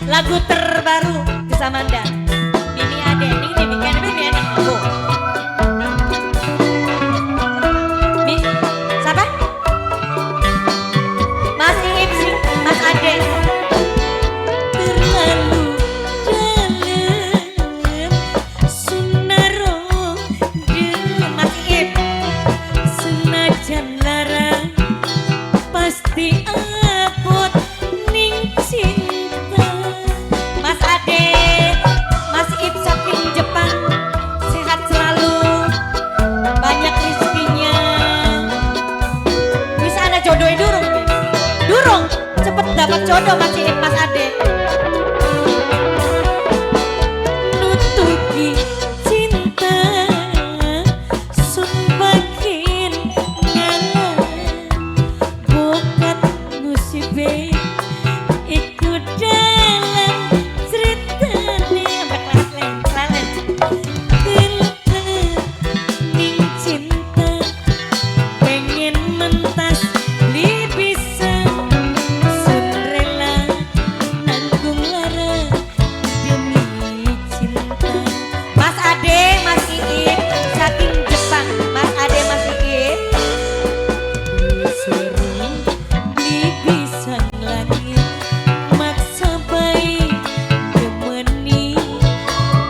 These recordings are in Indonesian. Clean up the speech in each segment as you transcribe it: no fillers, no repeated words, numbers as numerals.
Lagu terbaru di Samanda. Mimi Ade, ini bikin Mimi Ade. Oh. Siapa? Mas Ipsi, Mas Ade. Terlalu dalam sunaro dengan Mas Ip. Senajan larang pasti abot ning cinta. Mas Ade, Mas Ip saking Jepang, sehat selalu, banyak rezekinya. Bisa ada jodohnya durung, durung, cepet dapat jodoh Mas Ip, Mas Ade. Nutupi cinta, sun makin ngalah, bokat musibe ikut dalam ceritane. Sampai lelet ning cinta, pengen mentas beli pisang, sun rela nanggung lara demi cinta. Mas Ade, Mas Iip saking Jepang. Mas Ade, Mas Iip seru beli pisang lagi, maksa baik demeni,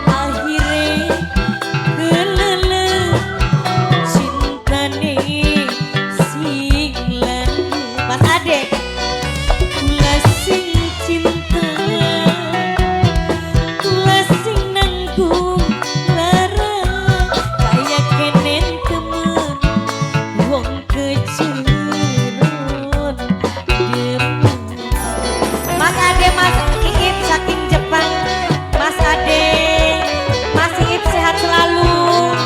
akhirnya kelele cintane singlan. Mas Ade, kula sing cinta, kula sing nanggung lara, kaya kenen temen wong kejeron demen. Mas Ade, Mas Iip saking Jepang. Mas Ade, Mas Iip sehat selalu,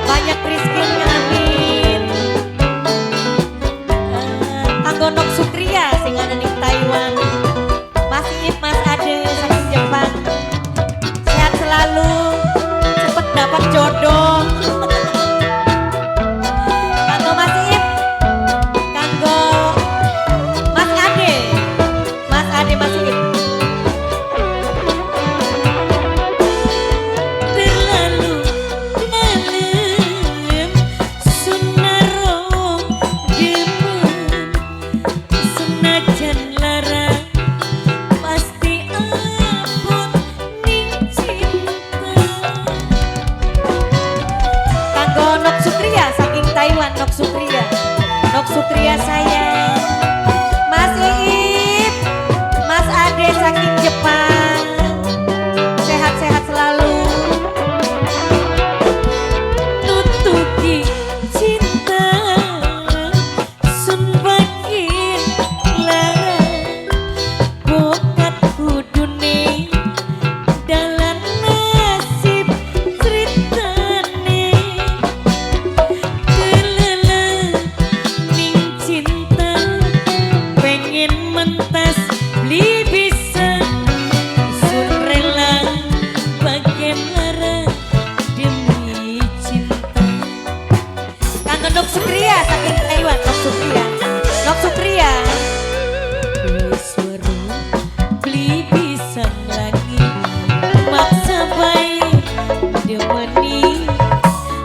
banyak rezekinya, amin. Kanggo Nok Sutria sing ana ning Taiwan. Mas Iip, Mas Ade saking Jepang, sehat selalu, cepet dapat jodoh. Kanggo Mas Iip, kanggo Mas Ade, Mas Ade, Mas Iip. Terlalu dalam sunaro demen, senajan larang pasti abot ning cinta. Kanggo Nok Sutria saking Taiwan. Nok Sutria, Nok Sutria sayang. Mas Iip, Mas Ade saking Jepang, sehat-sehat selalu. Nutupi cinta, sun makin larang, bokat kudune dalam nasib ceritane. Kelele ning cinta, pengen mentas beli pisang, sun rela bagian lara demi cinta. Kanggo Nok Sutria saking Taiwan. Nok Sutria, Nok Sutria suara beli pisang lagi, maksa baik demeni,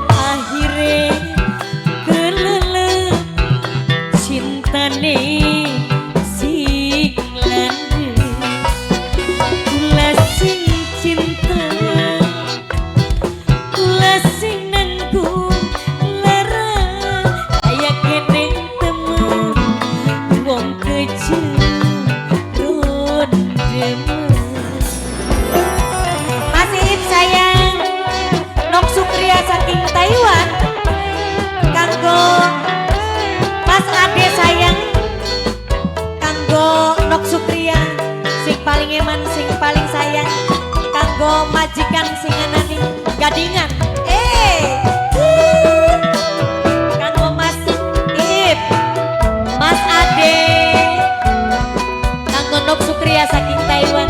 akhirnya kelele cintane singlan. Kula sing cinta, kula sing nanggung lara, kaya kenen temen wong kejeron demen. Mas Iip sayang, Nok Sutria saking Taiwan. Kanggo Mas Ade sayang, kanggo Nok Sutria sing paling eman, sing paling sayang, kanggo majikan sing ana ning Gadingan. Kanggo Mas Iip, Mas Ade, kanggo Nok Sutria saking Taiwan.